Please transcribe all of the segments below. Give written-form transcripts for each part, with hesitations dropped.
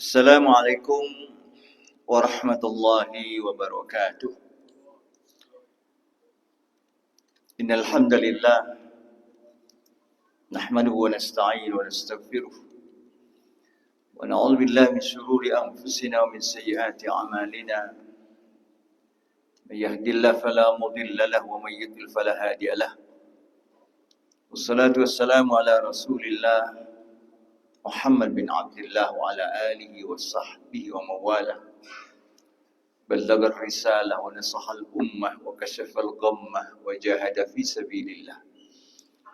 Assalamualaikum warahmatullahi wabarakatuh. Innal hamdalillah nahmaduhu wa nasta'inuhu wa nastaghfiruh wa na'udzu billahi min shururi anfusina wa min sayyiati a'malina. May yahdihillahu fala mudilla lahu wa may yudlil fala hadiya lahu. Wassalatu wassalamu ala Rasulillah Muhammad bin Abdullah wa ala alihi wa sahbihi wa mawalah. بلغ الرسالة ونصح الأمة وكشف الغمة وجاهد في سبيل الله.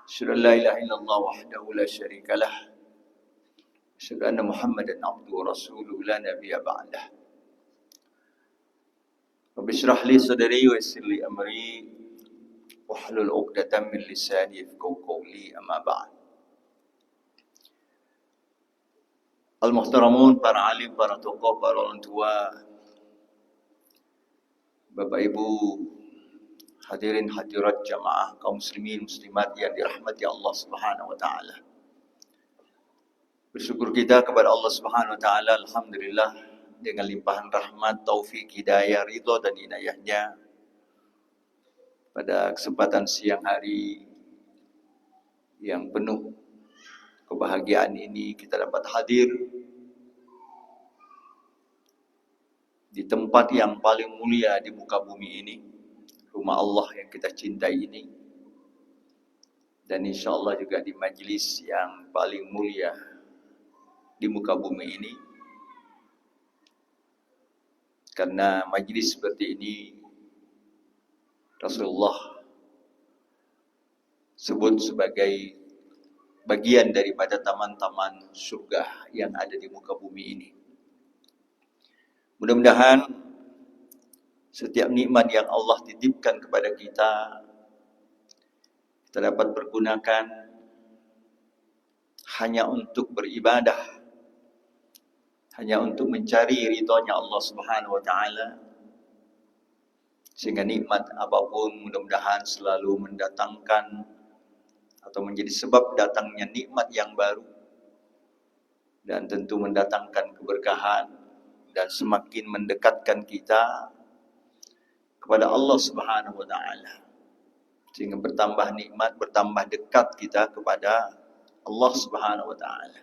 أشهد أن لا إله إلا الله وحده لا شريك له. أشهد أن محمدا عبده ورسوله لا نبي بعده. رب اشرح لي صدري ويسر لي أمري واحلل عقدة من لساني يفقهوا قولي أما بعد. Al-Muhtaramun, para alim, para tokoh, para orang tua, Bapak Ibu, hadirin hadirat jamaah kaum muslimin muslimat yang dirahmati Allah Subhanahu wa taala. Bersyukur kita kepada Allah Subhanahu wa taala, alhamdulillah, dengan limpahan rahmat, taufik, hidayah, ridha dan inayahnya. Pada kesempatan siang hari yang penuh kebahagiaan ini, kita dapat hadir di tempat yang paling mulia di muka bumi ini, rumah Allah yang kita cintai ini, dan insya Allah juga di majlis yang paling mulia di muka bumi ini. Karena majlis seperti ini Rasulullah sebut sebagai bagian daripada taman-taman surga yang ada di muka bumi ini. Mudah-mudahan setiap nikmat yang Allah titipkan kepada kita, kita dapat pergunakan hanya untuk beribadah, hanya untuk mencari ridhonya Allah Subhanahu wa taala. Sehingga nikmat apapun mudah-mudahan selalu mendatangkan atau menjadi sebab datangnya nikmat yang baru, dan tentu mendatangkan keberkahan dan semakin mendekatkan kita kepada Allah Subhanahu wa taala. Sehingga bertambah nikmat, bertambah dekat kita kepada Allah Subhanahu wa taala.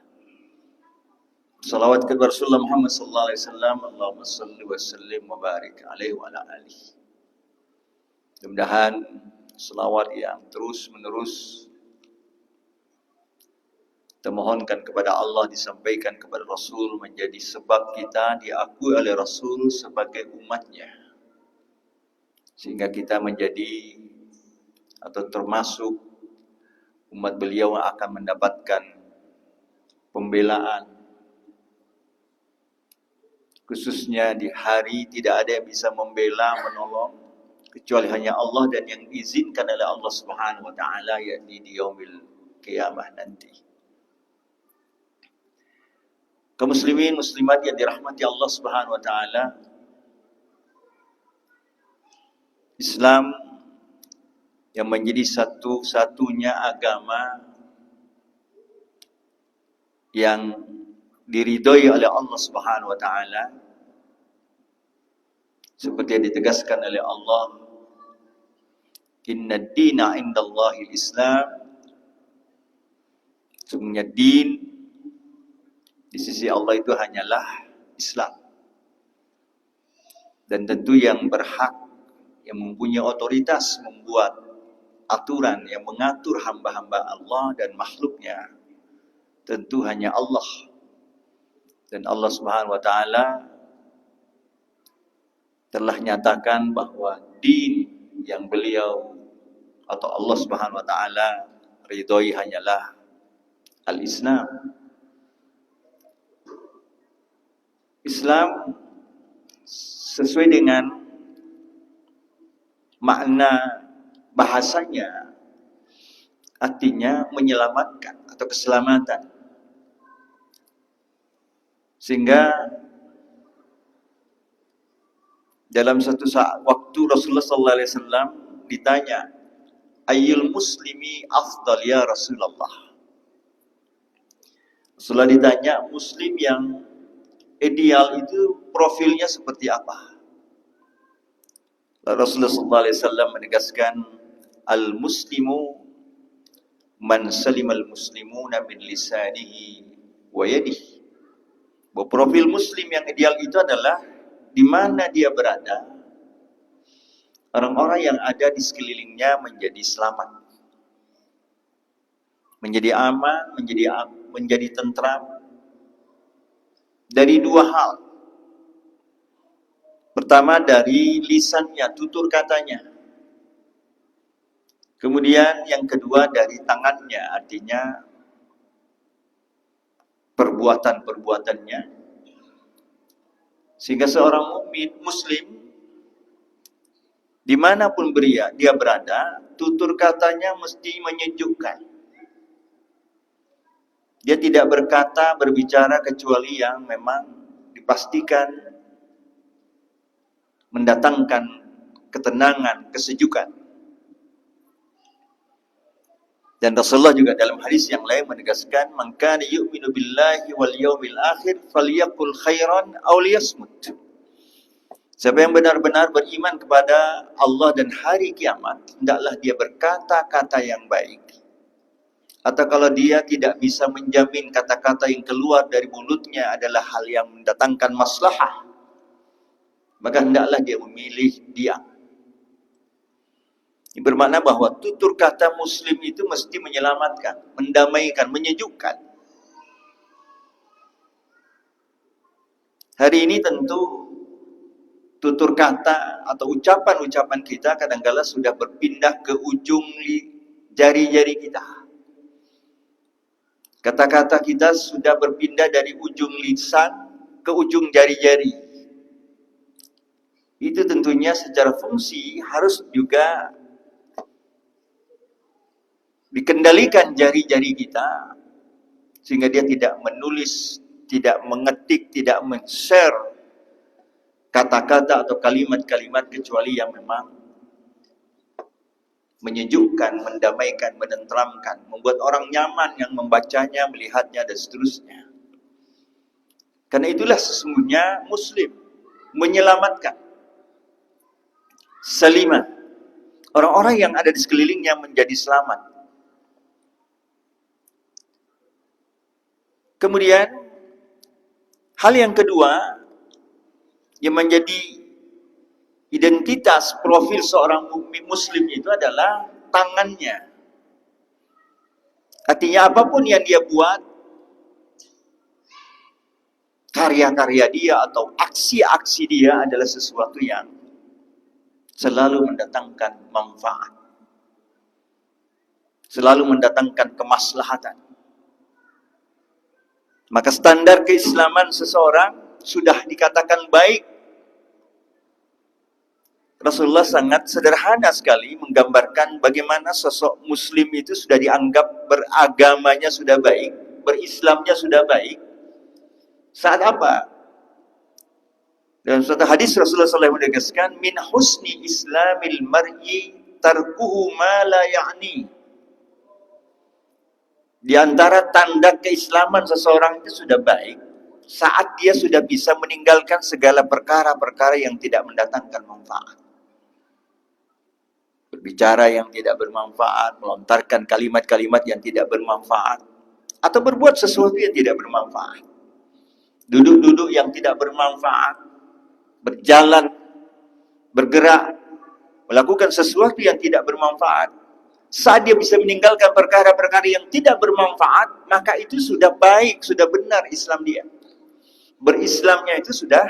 Salawat kepada Rasulullah Muhammad sallallahu alaihi wasallam. Allahumma shalli wa sallim wa barik alaihi wa ala alihi. Mudah-mudahan selawat yang terus menerus kita mohonkan kepada Allah, disampaikan kepada Rasul, menjadi sebab kita diakui oleh Rasul sebagai umatnya, sehingga kita menjadi atau termasuk umat beliau yang akan mendapatkan pembelaan, khususnya di hari tidak ada yang bisa membela, menolong kecuali hanya Allah, dan yang diizinkan oleh Allah Subhanahu wa taala, yakni di yaumil qiyamah nanti. Kaum muslimin muslimat yang dirahmati Allah Subhanahu wa taala, Islam yang menjadi satu-satunya agama yang diridhoi oleh Allah Subhanahu wa taala, seperti yang ditegaskan oleh Allah, inna ad-dina 'indallahi al-Islam. Sesungguhnya din di sisi Allah itu hanyalah Islam. Dan tentu yang berhak, yang mempunyai otoritas membuat aturan yang mengatur hamba-hamba Allah dan makhluknya, tentu hanya Allah. Dan Allah Subhanahu wa taala telah nyatakan bahwa din yang beliau atau Allah Subhanahu wa taala ridhoi hanyalah al-Islam. Islam sesuai dengan makna bahasanya artinya menyelamatkan atau keselamatan. Sehingga dalam satu saat waktu Rasulullah sallallahu alaihi wasallam ditanya, ayyul muslimi afdal ya Rasulullah. Rasulullah ditanya, muslim yang ideal itu profilnya seperti apa? Rasulullah SAW menegaskan, al-muslimu man salimal muslimuna min lisanihi wa yadihi. Bahwa profil muslim yang ideal itu adalah di mana dia berada, orang-orang yang ada di sekelilingnya menjadi selamat, menjadi aman, menjadi tentram dari dua hal. Pertama dari lisannya, tutur katanya. Kemudian yang kedua dari tangannya, artinya perbuatan-perbuatannya. Sehingga seorang mukmin muslim dimanapun dia berada, tutur katanya mesti menyejukkan. Dia tidak berbicara kecuali yang memang dipastikan mendatangkan ketenangan, kesejukan. Dan Rasulullah juga dalam hadis yang lain menegaskan, man kana yu'minu billahi wal yawmil akhir falyaqul khairan aw liyasmut. Siapa yang benar-benar beriman kepada Allah dan hari kiamat, hendaklah dia berkata-kata yang baik. Atau kalau dia tidak bisa menjamin kata-kata yang keluar dari mulutnya adalah hal yang mendatangkan maslahah, maka hendaklah dia memilih diam. Ini bermakna bahwa tutur kata muslim itu mesti menyelamatkan, mendamaikan, menyejukkan. Hari ini tentu tutur kata atau ucapan-ucapan kita kadang-kala sudah berpindah ke ujung jari-jari kita. Kata-kata kita sudah berpindah dari ujung lisan ke ujung jari-jari. Itu tentunya secara fungsi harus juga dikendalikan jari-jari kita, sehingga dia tidak menulis, tidak mengetik, tidak men-share kata-kata atau kalimat-kalimat kecuali yang memang menyejukkan, mendamaikan, menenteramkan, membuat orang nyaman yang membacanya, melihatnya, dan seterusnya. Karena itulah sesungguhnya muslim menyelamatkan, salimah, orang-orang yang ada di sekelilingnya menjadi selamat. Kemudian hal yang kedua yang menjadi identitas profil seorang mukmin muslim itu adalah tangannya. Artinya apapun yang dia buat, karya-karya dia atau aksi-aksi dia adalah sesuatu yang selalu mendatangkan manfaat, selalu mendatangkan kemaslahatan. Maka standar keislaman seseorang sudah dikatakan baik. Rasulullah sangat sederhana sekali menggambarkan bagaimana sosok muslim itu sudah dianggap beragamanya sudah baik, berislamnya sudah baik. Saat apa? Dalam suatu hadis Rasulullah SAW menegaskan, min husni islamil mar'i tarkuhu ma la ya'ni. Di antara tanda keislaman seseorang itu sudah baik saat dia sudah bisa meninggalkan segala perkara-perkara yang tidak mendatangkan manfaat. Berbicara yang tidak bermanfaat, melontarkan kalimat-kalimat yang tidak bermanfaat, atau berbuat sesuatu yang tidak bermanfaat. Duduk-duduk yang tidak bermanfaat, berjalan, bergerak, melakukan sesuatu yang tidak bermanfaat. Saat dia bisa meninggalkan perkara-perkara yang tidak bermanfaat, maka itu sudah baik, sudah benar Islam dia. Berislamnya itu sudah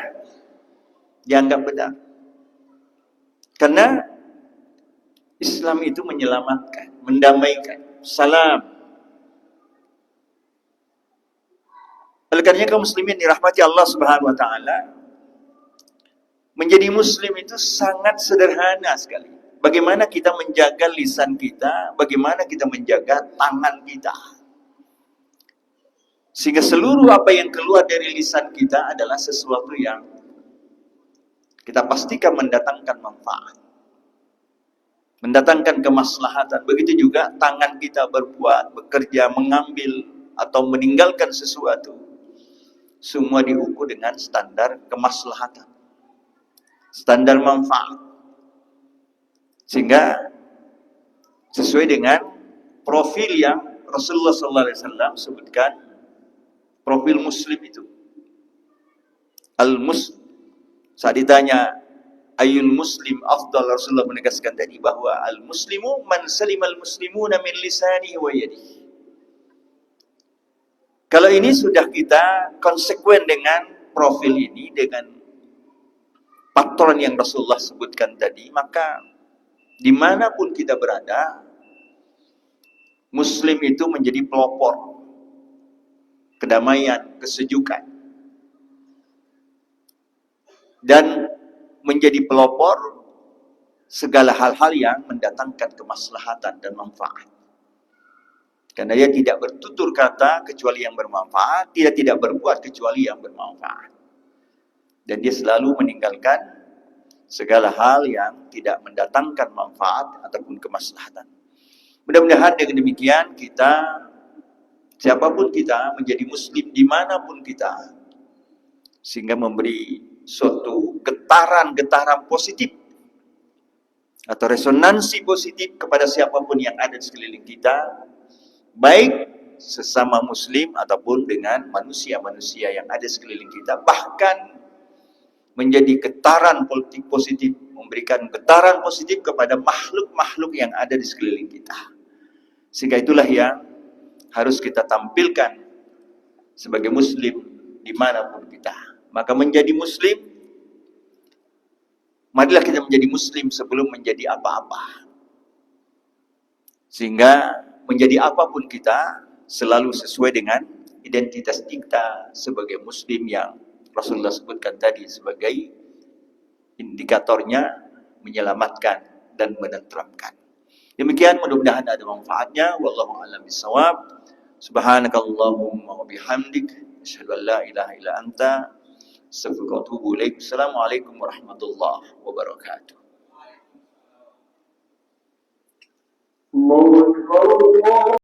dianggap benar. Karena Islam itu menyelamatkan, mendamaikan, salam. Oleh karenanya kaum muslimin dirahmati Allah Subhanahu wa taala, menjadi muslim itu sangat sederhana sekali. Bagaimana kita menjaga lisan kita, bagaimana kita menjaga tangan kita. Sehingga seluruh apa yang keluar dari lisan kita adalah sesuatu yang kita pastikan mendatangkan manfaat, mendatangkan kemaslahatan. Begitu juga tangan kita berbuat, bekerja, mengambil atau meninggalkan sesuatu. semua diukur dengan standar kemaslahatan, standar manfaat, sehingga sesuai dengan profil yang Rasulullah SAW sebutkan, profil Muslim itu. Al-Muslim, saat ditanya ayul muslim afdal, Rasulullah menegaskan tadi bahwa al-muslimu man salimal muslimuna min lisanihi wa yadihi. Kalau ini sudah kita konsekuen dengan profil ini, dengan patron yang Rasulullah sebutkan tadi, maka dimanapun kita berada, Muslim itu menjadi pelopor kedamaian, kesejukan, dan menjadi pelopor segala hal-hal yang mendatangkan kemaslahatan dan manfaat. Karena dia tidak bertutur kata kecuali yang bermanfaat, tidak berbuat kecuali yang bermanfaat. Dan dia selalu meninggalkan segala hal yang tidak mendatangkan manfaat ataupun kemaslahatan. Mudah-mudahan dengan demikian kita, siapapun kita, menjadi Muslim dimanapun kita, sehingga memberi suatu getaran-getaran positif atau resonansi positif kepada siapapun yang ada di sekeliling kita, baik sesama Muslim ataupun dengan manusia-manusia yang ada di sekeliling kita, bahkan menjadi getaran politik positif, memberikan getaran positif kepada makhluk-makhluk yang ada di sekeliling kita. Sehingga itulah yang harus kita tampilkan sebagai Muslim dimanapun kita. Maka menjadi Muslim, marilah kita menjadi Muslim sebelum menjadi apa-apa. Sehingga menjadi apapun kita selalu sesuai dengan identitas kita sebagai Muslim yang Rasulullah sebutkan tadi sebagai indikatornya menyelamatkan dan menenteramkan. Demikian, mudah-mudahan ada manfaatnya. Wallahu a'lam bishawab. Subhanakallahumma wa bihamdik, asyhadu an la ilaha illa anta, astaghfiruka wa atubu ilaik. Assalamualaikum warahmatullahi wabarakatuh.